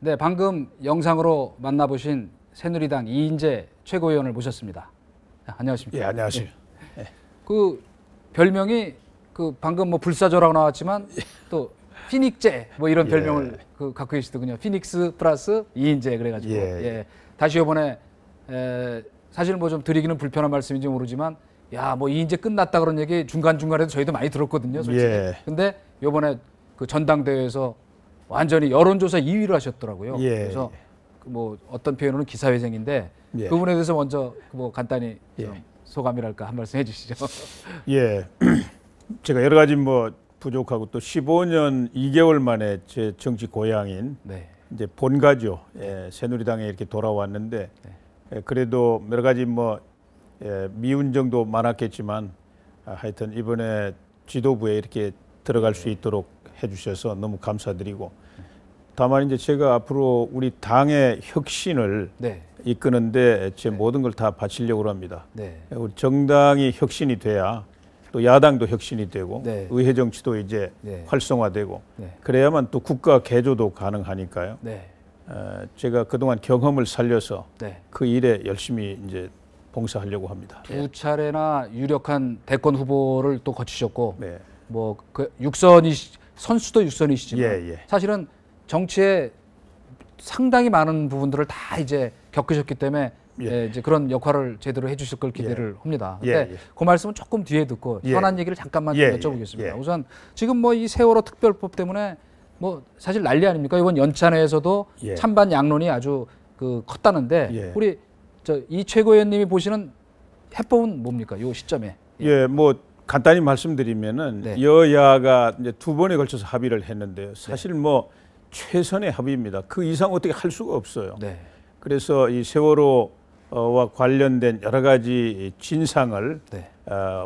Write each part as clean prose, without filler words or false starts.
네, 방금 영상으로 만나보신 새누리당 이인재 최고위원을 모셨습니다. 안녕하십니까? 예, 안녕하세요. 네. 그 별명이 그 방금 뭐 불사조라고 나왔지만 또 피닉제 뭐 이런 별명을 그 갖고 계시더군요. 피닉스 플러스 이인재 그래가지고 예. 다시 이번에 사실 뭐 좀 드리기는 불편한 말씀인지 모르지만 야 뭐 이인재 끝났다 그런 얘기 중간 중간에도 저희도 많이 들었거든요, 솔직히. 근데 이번에 그 전당대회에서 완전히 여론조사 2위를 하셨더라고요. 그래서 뭐 어떤 표현으로는 기사회생인데 그 부분에 대해서 먼저 뭐 간단히 좀 소감이랄까 한 말씀 해주시죠. 예, 제가 여러 가지 뭐 부족하고 또 15년 2개월 만에 제 정치 고향인 이제 본가죠. 새누리당에 이렇게 돌아왔는데 그래도 여러 가지 뭐 미운 정도 많았겠지만 하여튼 이번에 지도부에 이렇게 들어갈 수 있도록 해주셔서 너무 감사드리고 다만 이제 제가 앞으로 우리 당의 혁신을 이끄는데 제 모든 걸 다 바치려고 합니다. 우리 정당이 혁신이 돼야 또 야당도 혁신이 되고 의회 정치도 이제 활성화되고 그래야만 또 국가 개조도 가능하니까요. 제가 그동안 경험을 살려서 그 일에 열심히 이제 봉사하려고 합니다. 두 차례나 유력한 대권 후보를 또 거치셨고 뭐 그 육선이 선수도 육선이시지만 사실은 정치에 상당히 많은 부분들을 다 이제 겪으셨기 때문에 이제 그런 역할을 제대로 해주실 걸 기대를 합니다. 근데 그 말씀은 조금 뒤에 듣고 현안 얘기를 잠깐만 좀 여쭤보겠습니다. 우선 지금 뭐 이 세월호 특별법 때문에 뭐 사실 난리 아닙니까? 이번 연찬회에서도 찬반 양론이 아주 그 컸다는데 우리 저 이 최고위원님이 보시는 해법은 뭡니까? 요 시점에? 뭐 간단히 말씀드리면은 여야가 이제 두 번에 걸쳐서 합의를 했는데요. 사실 뭐 최선의 합의입니다. 그 이상 어떻게 할 수가 없어요. 그래서 이 세월호와 관련된 여러 가지 진상을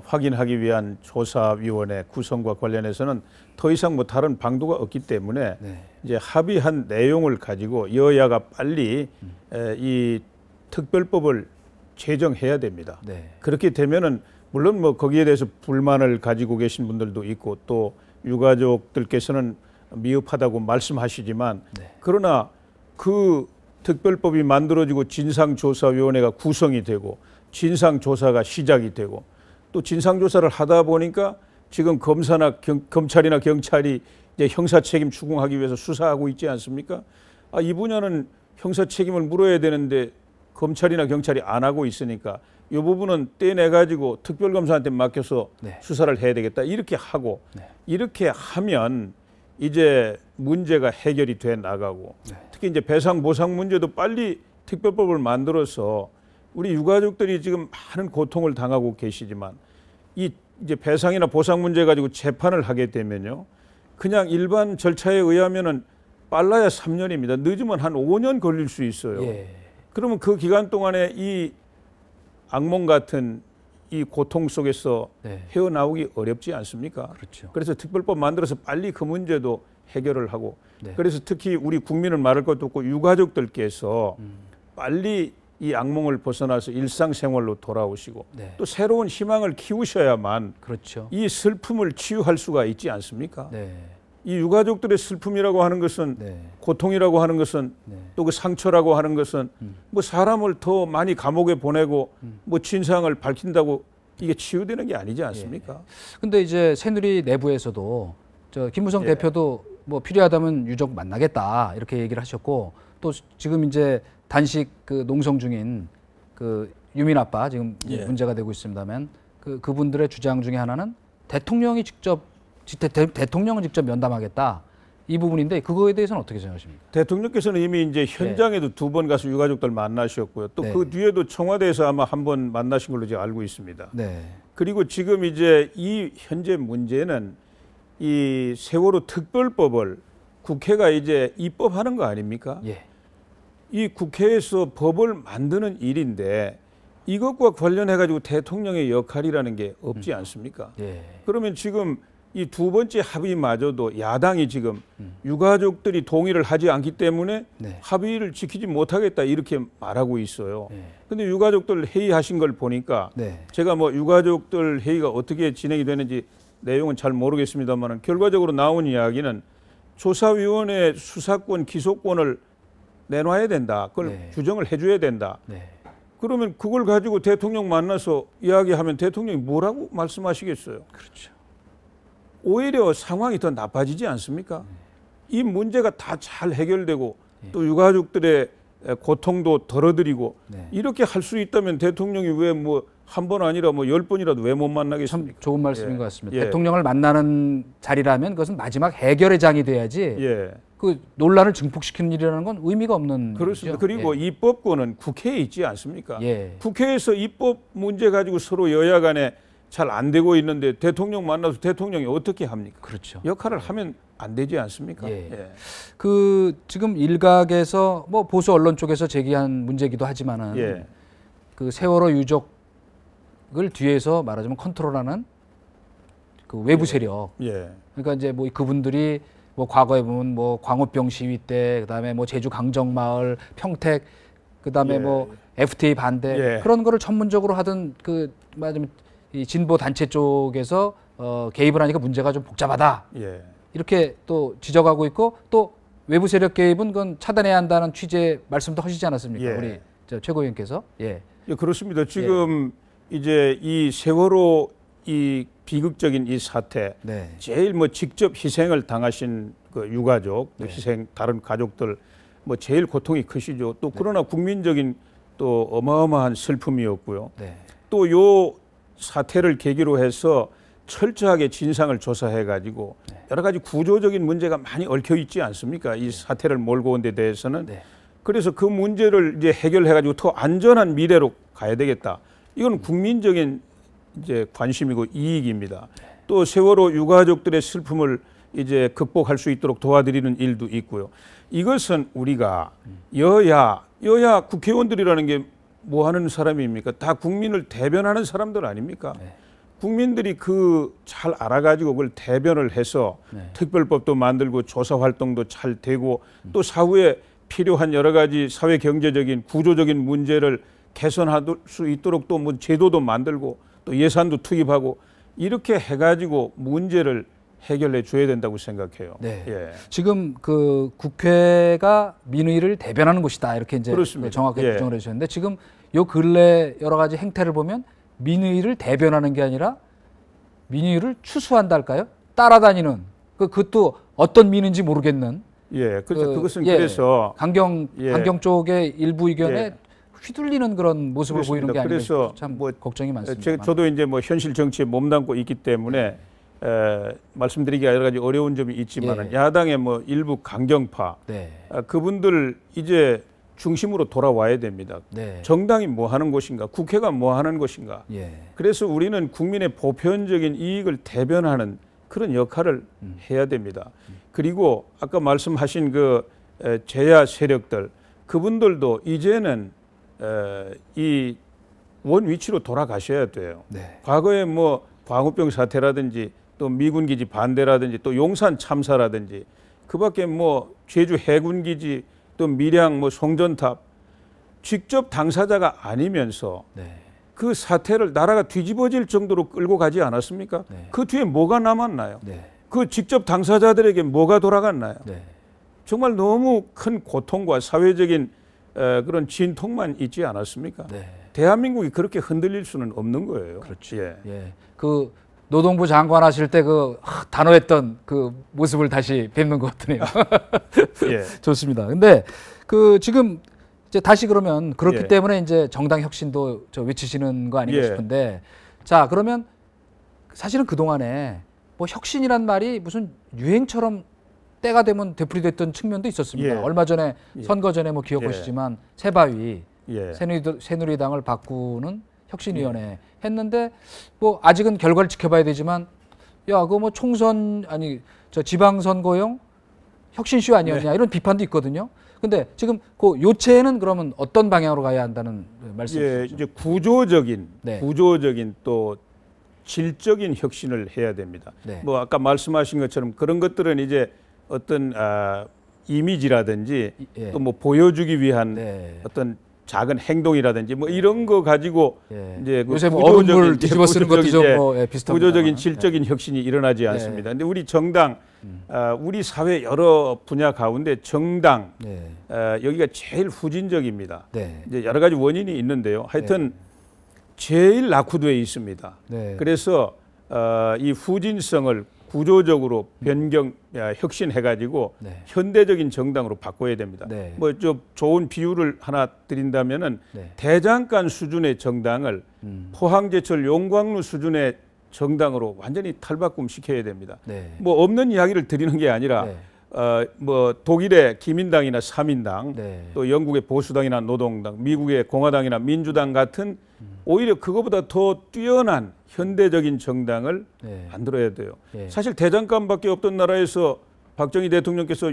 확인하기 위한 조사위원회 구성과 관련해서는 더 이상 뭐 다른 방도가 없기 때문에 이제 합의한 내용을 가지고 여야가 빨리 이 특별법을 제정해야 됩니다. 그렇게 되면은 물론 뭐 거기에 대해서 불만을 가지고 계신 분들도 있고 또 유가족들께서는 미흡하다고 말씀하시지만 그러나 그 특별법이 만들어지고 진상조사위원회가 구성이 되고 진상조사가 시작이 되고 또 진상조사를 하다 보니까 지금 검사나 검찰이나 경찰이 이제 형사책임 추궁하기 위해서 수사하고 있지 않습니까? 이 분야는 형사책임을 물어야 되는데 검찰이나 경찰이 안 하고 있으니까 이 부분은 떼내가지고 특별검사한테 맡겨서 수사를 해야 되겠다 이렇게 하고 이렇게 하면 이제 문제가 해결이 돼 나가고 특히 이제 배상 보상 문제도 빨리 특별법을 만들어서 우리 유가족들이 지금 많은 고통을 당하고 계시지만 이 이제 배상이나 보상 문제 가지고 재판을 하게 되면요 그냥 일반 절차에 의하면은 빨라야 3년입니다. 늦으면 한 5년 걸릴 수 있어요. 그러면 그 기간 동안에 이 악몽 같은 이 고통 속에서 헤어나오기 어렵지 않습니까? 그래서 특별법 만들어서 빨리 그 문제도 해결을 하고 그래서 특히 우리 국민은 말할 것도 없고 유가족들께서 빨리 이 악몽을 벗어나서 일상생활로 돌아오시고 또 새로운 희망을 키우셔야만 이 슬픔을 치유할 수가 있지 않습니까? 이 유가족들의 슬픔이라고 하는 것은 고통이라고 하는 것은 또 그 상처라고 하는 것은 뭐 사람을 더 많이 감옥에 보내고 뭐 진상을 밝힌다고 이게 치유되는 게 아니지 않습니까? 근데 이제 새누리 내부에서도 저 김무성 대표도 뭐 필요하다면 유족 만나겠다 이렇게 얘기를 하셨고 또 지금 이제 단식 그 농성 중인 그 유민 아빠 지금 문제가 되고 있습니다만 그분들의 주장 중에 하나는 대통령은 직접 면담하겠다 이 부분인데 그거에 대해서는 어떻게 생각하십니까? 대통령께서는 이미 이제 현장에도 2번 가서 유가족들 만나셨고요. 또 그 뒤에도 청와대에서 아마 한 번 만나신 걸로 제가 알고 있습니다. 그리고 지금 이제 이 현재 문제는 이 세월호 특별법을 국회가 이제 입법하는 거 아닙니까? 이 국회에서 법을 만드는 일인데 이것과 관련해 가지고 대통령의 역할이라는 게 없지 않습니까? 그러면 지금 이 두 번째 합의마저도 야당이 지금 유가족들이 동의를 하지 않기 때문에 합의를 지키지 못하겠다 이렇게 말하고 있어요. 근데 유가족들 회의하신 걸 보니까 제가 뭐 유가족들 회의가 어떻게 진행이 되는지 내용은 잘 모르겠습니다만 결과적으로 나온 이야기는 조사위원회 수사권 기소권을 내놔야 된다. 그걸 네. 규정을 해줘야 된다. 네. 그러면 그걸 가지고 대통령 만나서 이야기하면 대통령이 뭐라고 말씀하시겠어요? 그렇죠. 오히려 상황이 더 나빠지지 않습니까? 이 문제가 다 잘 해결되고 또 유가족들의 고통도 덜어드리고 이렇게 할 수 있다면 대통령이 왜 뭐 한 번 아니라 뭐 10번이라도 왜 못 만나겠습니까? 참 좋은 말씀인 것 같습니다. 대통령을 만나는 자리라면 그것은 마지막 해결의 장이 돼야지 그 논란을 증폭시키는 일이라는 건 의미가 없는 그렇습니다. 일이죠. 그리고 입법권은 국회에 있지 않습니까? 국회에서 입법 문제 가지고 서로 여야 간에 잘 안 되고 있는데 대통령 만나서 대통령이 어떻게 합니까? 그렇죠. 역할을 하면 안 되지 않습니까? 그 지금 일각에서 뭐 보수 언론 쪽에서 제기한 문제이기도 하지만은 그 세월호 유족을 뒤에서 말하자면 컨트롤하는 그 외부 세력. 그러니까 이제 뭐 그분들이 뭐 과거에 보면 뭐 광우병 시위 때 그다음에 뭐 제주 강정마을 평택 그다음에 뭐 FTA 반대 그런 거를 전문적으로 하던 그 말하자면 이 진보 단체 쪽에서 개입을 하니까 문제가 좀 복잡하다. 이렇게 또 지적하고 있고 또 외부 세력 개입은 그건 차단해야 한다는 취지의 말씀도 하시지 않았습니까? 우리 최고위원께서. 그렇습니다. 지금 이제 이 세월호 이 비극적인 이 사태 제일 뭐 직접 희생을 당하신 그 유가족, 희생 다른 가족들 뭐 제일 고통이 크시죠. 또 그러나 국민적인 또 어마어마한 슬픔이었고요. 또 요 사태를 계기로 해서 철저하게 진상을 조사해 가지고 여러 가지 구조적인 문제가 많이 얽혀 있지 않습니까? 이 사태를 몰고 온 데 대해서는. 그래서 그 문제를 이제 해결해 가지고 더 안전한 미래로 가야 되겠다. 이건 국민적인 이제 관심이고 이익입니다. 또 세월호 유가족들의 슬픔을 이제 극복할 수 있도록 도와드리는 일도 있고요. 이것은 우리가 여야 국회의원들이라는 게 뭐 하는 사람입니까? 다 국민을 대변하는 사람들 아닙니까? 국민들이 그 잘 알아가지고 그걸 대변을 해서 특별법도 만들고 조사 활동도 잘 되고 또 사후에 필요한 여러 가지 사회 경제적인 구조적인 문제를 개선할 수 있도록 또 뭐 제도도 만들고 또 예산도 투입하고 이렇게 해가지고 문제를 해결해 줘야 된다고 생각해요. 지금 그 국회가 민의를 대변하는 곳이다 이렇게 이제 정확하게 규정을 해주셨는데 지금 요 근래 여러 가지 행태를 보면 민의를 대변하는 게 아니라 민의를 추수한다 할까요? 따라다니는 그것도 어떤 민의인지 모르겠는. 그것은 그래서 강경 쪽의 일부 의견에 휘둘리는 그런 모습을 보이는 게 아니라 참 뭐 걱정이 많습니다. 저도 이제 뭐 현실 정치에 몸담고 있기 때문에 말씀드리기가 여러 가지 어려운 점이 있지만 야당의 뭐 일부 강경파 그분들 이제 중심으로 돌아와야 됩니다. 정당이 뭐 하는 곳인가, 국회가 뭐 하는 곳인가. 그래서 우리는 국민의 보편적인 이익을 대변하는 그런 역할을 해야 됩니다. 그리고 아까 말씀하신 그 제야 세력들 그분들도 이제는 이 원 위치로 돌아가셔야 돼요. 과거에 뭐 광우병 사태라든지 또 미군 기지 반대라든지 또 용산 참사라든지 그밖에 뭐 제주 해군 기지 또 밀양 뭐 송전탑 직접 당사자가 아니면서 그 사태를 나라가 뒤집어질 정도로 끌고 가지 않았습니까? 그 뒤에 뭐가 남았나요? 그 직접 당사자들에게 뭐가 돌아갔나요? 정말 너무 큰 고통과 사회적인 그런 진통만 있지 않았습니까? 대한민국이 그렇게 흔들릴 수는 없는 거예요. 그렇죠. 그 노동부 장관 하실 때 그 단호했던 그 모습을 다시 뵙는 것 같네요. 좋습니다. 근데 그 지금 이제 다시 그러면 그렇기 때문에 이제 정당 혁신도 외치시는 거 아닌가 싶은데 자, 그러면 사실은 그동안에 뭐 혁신이란 말이 무슨 유행처럼 때가 되면 되풀이됐던 측면도 있었습니다. 얼마 전에 선거 전에 뭐 기억하시지만 새바위 새누리당을 바꾸는 혁신위원회 했는데 뭐 아직은 결과를 지켜봐야 되지만 그거 뭐 총선 아니 저 지방선거용 혁신쇼 아니었냐 이런 비판도 있거든요. 근데 지금 그 요체는 그러면 어떤 방향으로 가야 한다는 말씀이시죠? 이제 구조적인 또 질적인 혁신을 해야 됩니다. 뭐 아까 말씀하신 것처럼 그런 것들은 이제 어떤 이미지라든지 또 뭐 보여주기 위한 어떤 작은 행동이라든지 뭐 이런 거 가지고 이제 요새 뭐 얼음물 뒤집어 쓰는 것도 좀 비슷합니다. 구조적인 질적인 혁신이 일어나지 않습니다. 그런데 우리 정당, 우리 사회 여러 분야 가운데 정당 여기가 제일 후진적입니다. 이제 여러 가지 원인이 있는데요. 하여튼 제일 낙후되어 있습니다. 그래서 이 후진성을 구조적으로 변경, 혁신해가지고 현대적인 정당으로 바꿔야 됩니다. 뭐 좀 좋은 비유를 하나 드린다면은 대장간 수준의 정당을 포항제철 용광로 수준의 정당으로 완전히 탈바꿈 시켜야 됩니다. 뭐 없는 이야기를 드리는 게 아니라 뭐 독일의 기민당이나 사민당, 또 영국의 보수당이나 노동당, 미국의 공화당이나 민주당 같은 오히려 그거보다 더 뛰어난 현대적인 정당을 만들어야 돼요. 사실 대장간밖에 없던 나라에서 박정희 대통령께서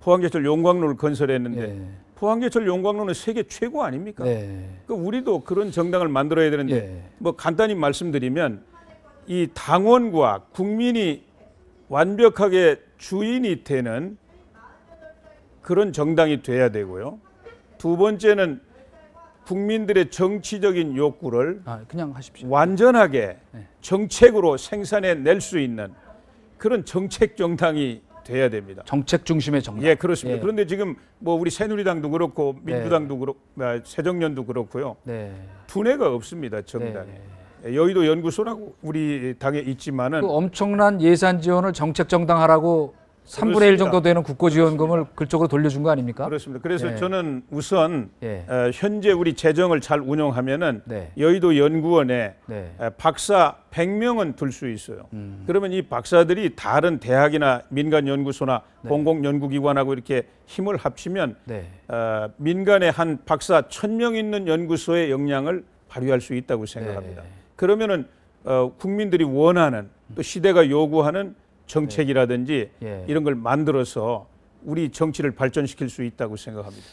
포항제철 용광로를 건설했는데 포항제철 용광로는 세계 최고 아닙니까? 그 우리도 그런 정당을 만들어야 되는데 뭐 간단히 말씀드리면 이 당원과 국민이 완벽하게 주인이 되는 그런 정당이 돼야 되고요. 두 번째는 국민들의 정치적인 욕구를 그냥 하십시오. 완전하게 정책으로 생산해낼 수 있는 그런 정책 정당이 돼야 됩니다. 정책 중심의 정당. 예, 그렇습니다. 그런데 지금 뭐 우리 새누리당도 그렇고 민주당도 그렇고 새정년도 그렇고요. 두뇌가 없습니다. 정당에. 여의도 연구소라고 우리 당에 있지만은 그 엄청난 예산 지원을 정책 정당하라고 3분의 1 정도 되는 국고지원금을 그쪽으로 돌려준 거 아닙니까? 그렇습니다. 그래서 저는 우선 현재 우리 재정을 잘 운영하면은 여의도 연구원에 박사 100명은 둘 수 있어요. 그러면 이 박사들이 다른 대학이나 민간 연구소나 공공 연구기관하고 이렇게 힘을 합치면 민간에 한 박사 1000명 있는 연구소의 역량을 발휘할 수 있다고 생각합니다. 그러면은 국민들이 원하는 또 시대가 요구하는 정책이라든지 이런 걸 만들어서 우리 정치를 발전시킬 수 있다고 생각합니다.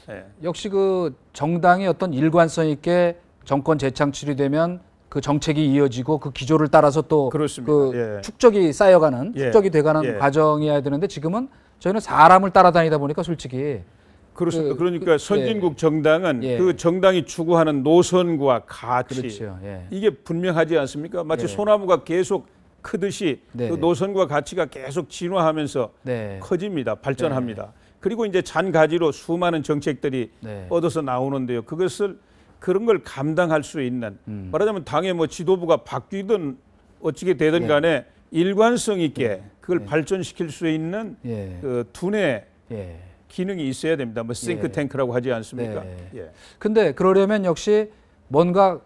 역시 그 정당이 어떤 일관성 있게 정권 재창출이 되면 그 정책이 이어지고 그 기조를 따라서 또 그 축적이 쌓여가는 축적이 돼가는 과정이어야 되는데 지금은 저희는 사람을 따라다니다 보니까 솔직히 그렇습니다. 그러니까 선진국 정당은 그 정당이 추구하는 노선과 가치 이게 분명하지 않습니까? 마치 소나무가 계속 크듯이 그 노선과 가치가 계속 진화하면서 커집니다. 발전합니다. 그리고 이제 잔가지로 수많은 정책들이 얻어서 나오는데요. 그런 걸 감당할 수 있는 말하자면 당의 뭐 지도부가 바뀌든 어찌게 되든 간에 일관성 있게 그걸 발전시킬 수 있는 그 두뇌 기능이 있어야 됩니다. 뭐 싱크탱크라고 하지 않습니까? 근데 그러려면 역시 뭔가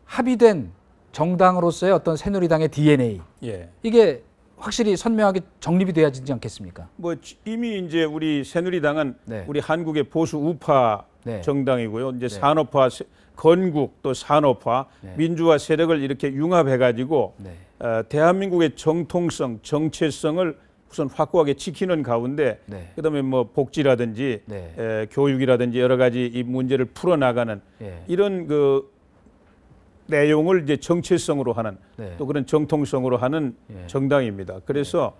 합의된 정당으로서의 어떤 새누리당의 DNA 이게 확실히 선명하게 정립이 돼야 되지 않겠습니까? 뭐 이미 이제 우리 새누리당은 우리 한국의 보수 우파 정당이고요. 이제 산업화, 건국 또 산업화, 민주화 세력을 이렇게 융합해가지고 대한민국의 정통성, 정체성을 우선 확고하게 지키는 가운데 그다음에 뭐 복지라든지 교육이라든지 여러 가지 이 문제를 풀어나가는 이런 그 내용을 이제 정체성으로 하는 또 그런 정통성으로 하는 정당입니다. 그래서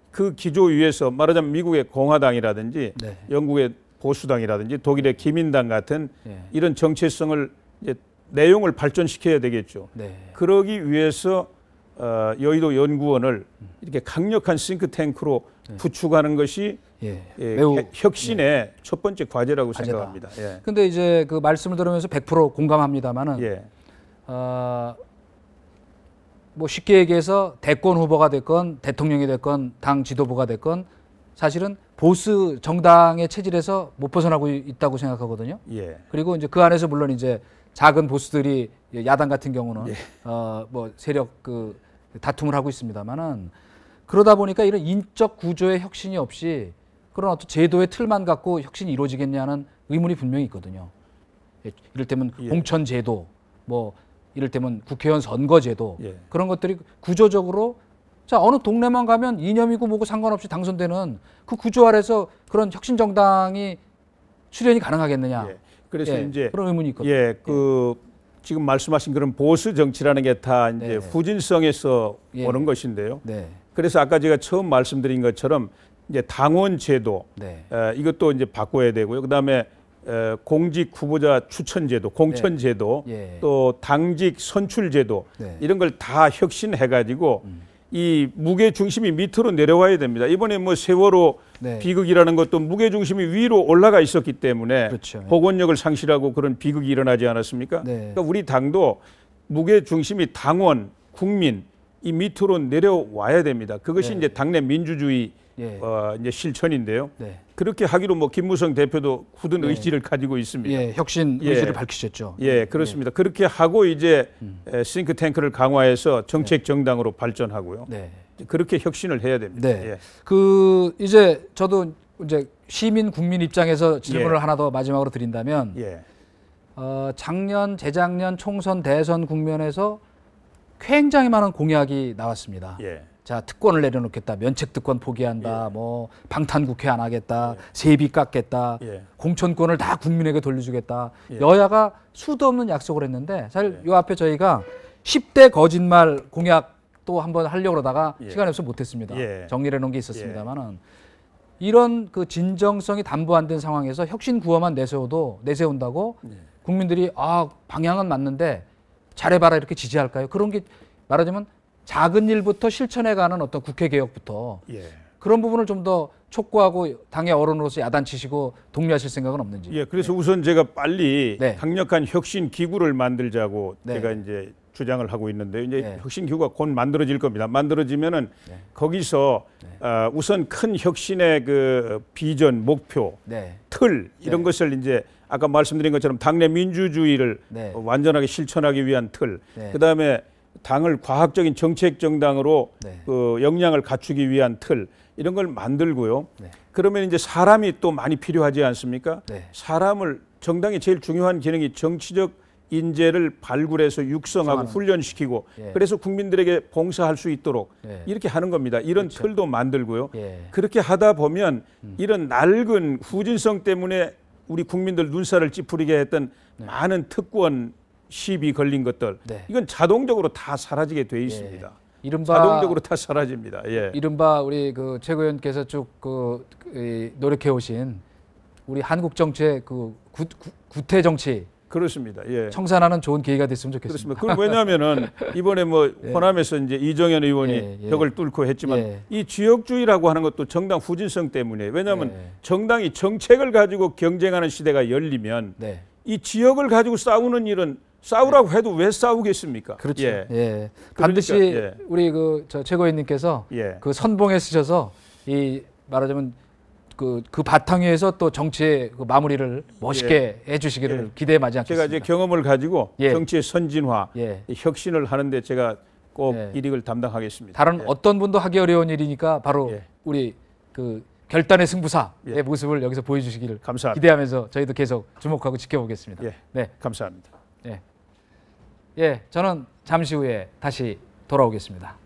그 기조 위에서 말하자면 미국의 공화당이라든지 영국의 보수당이라든지 독일의 기민당 같은 이런 정체성을 이제 내용을 발전시켜야 되겠죠. 그러기 위해서 여의도 연구원을 이렇게 강력한 싱크탱크로 구축하는 것이 매우 혁신의 첫 번째 과제라고 생각합니다. 근데 이제 그 말씀을 들으면서 100% 공감합니다만은 뭐 쉽게 얘기해서 대권 후보가 됐건 대통령이 됐건 당 지도부가 됐건 사실은 보수 정당의 체질에서 못 벗어나고 있다고 생각하거든요. 그리고 이제 그 안에서 물론 이제 작은 보수들이 야당 같은 경우는 뭐 세력 그 다툼을 하고 있습니다만은 그러다 보니까 이런 인적 구조의 혁신이 없이 그런 어떤 제도의 틀만 갖고 혁신이 이루어지겠냐는 의문이 분명히 있거든요. 이를테면 공천 제도, 뭐 이를테면 국회의원 선거 제도 그런 것들이 구조적으로 자 어느 동네만 가면 이념이고 뭐고 상관없이 당선되는 그 구조 아래서 그런 혁신 정당이 출현이 가능하겠느냐. 그래서 이제 그런 의문이 있거든요. 그 지금 말씀하신 그런 보수 정치라는 게 다 이제 후진성에서 오는 것인데요. 그래서 아까 제가 처음 말씀드린 것처럼 이제 당원 제도 이것도 이제 바꿔야 되고요. 그다음에 공직 후보자 추천제도, 공천제도, 네. 또 당직 선출제도 네. 이런 걸 다 혁신해가지고 이 무게 중심이 밑으로 내려와야 됩니다. 이번에 뭐 세월호 네. 비극이라는 것도 무게 중심이 위로 올라가 있었기 때문에 그렇죠. 복원력을 상실하고 그런 비극이 일어나지 않았습니까? 네. 그러니까 우리 당도 무게 중심이 당원, 국민 이 밑으로 내려와야 됩니다. 그것이 네. 이제 당내 민주주의 예. 이제 실천인데요. 네. 그렇게 하기로 뭐 김무성 대표도 굳은 네. 의지를 가지고 있습니다. 예, 혁신 의지를 밝히셨죠. 예, 그렇습니다. 그렇게 하고 이제 싱크탱크를 강화해서 정책 정당으로 발전하고요. 네. 그렇게 혁신을 해야 됩니다. 네. 예. 그 이제 저도 이제 시민 국민 입장에서 질문을 예. 하나 더 마지막으로 드린다면 예. 작년 재작년 총선 대선 국면에서 굉장히 많은 공약이 나왔습니다. 예. 자, 특권을 내려놓겠다, 면책 특권 포기한다, 예. 뭐 방탄국회 안 하겠다, 세비 깎겠다, 공천권을 다 국민에게 돌려주겠다. 여야가 수도 없는 약속을 했는데 사실 요 앞에 저희가 10대 거짓말 공약 또 한번 하려고 그러다가 시간이 없어서 못했습니다. 정리를 해놓은 게 있었습니다만은 이런 그 진정성이 담보 안 된 상황에서 혁신 구호만 내세운다고 국민들이 방향은 맞는데 잘해봐라 이렇게 지지할까요? 그런 게 말하자면 작은 일부터 실천해가는 어떤 국회 개혁부터 그런 부분을 좀 더 촉구하고 당의 어른으로서 야단치시고 독려하실 생각은 없는지. 예, 그래서 우선 제가 빨리 강력한 혁신 기구를 만들자고 제가 이제 주장을 하고 있는데요. 이제 혁신 기구가 곧 만들어질 겁니다. 만들어지면은 거기서 우선 큰 혁신의 그 비전, 목표, 틀 이런 것을 이제 아까 말씀드린 것처럼 당내 민주주의를 완전하게 실천하기 위한 틀, 그다음에 당을 과학적인 정책 정당으로 그 역량을 갖추기 위한 틀 이런 걸 만들고요. 그러면 이제 사람이 또 많이 필요하지 않습니까? 사람을 정당의 제일 중요한 기능이 정치적 인재를 발굴해서 육성하고 훈련시키고 그래서 국민들에게 봉사할 수 있도록 이렇게 하는 겁니다. 이런 틀도 만들고요. 그렇게 하다 보면 이런 낡은 후진성 때문에 우리 국민들 눈살을 찌푸리게 했던 많은 특권 시비 걸린 것들 이건 자동적으로 다 사라지게 돼 있습니다. 이른바 자동적으로 다 사라집니다. 이른바 우리 그 최 의원께서 쭉 노력해 오신 우리 한국 정치의 그 구태 정치 그렇습니다. 청산하는 좋은 계기가 됐으면 좋겠습니다. 그렇습니다. 왜냐하면은 이번에 뭐 호남에서 이제 이정현 의원이 벽을 뚫고 했지만 이 지역주의라고 하는 것도 정당 후진성 때문에 왜냐하면 정당이 정책을 가지고 경쟁하는 시대가 열리면 이 지역을 가지고 싸우는 일은 싸우라고 해도 왜 싸우겠습니까? 그렇죠. 반드시 우리 저 최고위원님께서 그 선봉에 쓰셔서 이 말하자면 그 바탕 위에서 또 정치의 그 마무리를 멋있게 해주시기를 기대에 맞지 않겠습니다. 제가 이제 경험을 가지고 정치의 선진화, 혁신을 하는데 제가 꼭 일익을 담당하겠습니다. 다른 어떤 분도 하기 어려운 일이니까 바로 우리 그 결단의 승부사의 모습을 여기서 보여주시기를 감사합니다. 기대하면서 저희도 계속 주목하고 지켜보겠습니다. 감사합니다. 저는 잠시 후에 다시 돌아오겠습니다.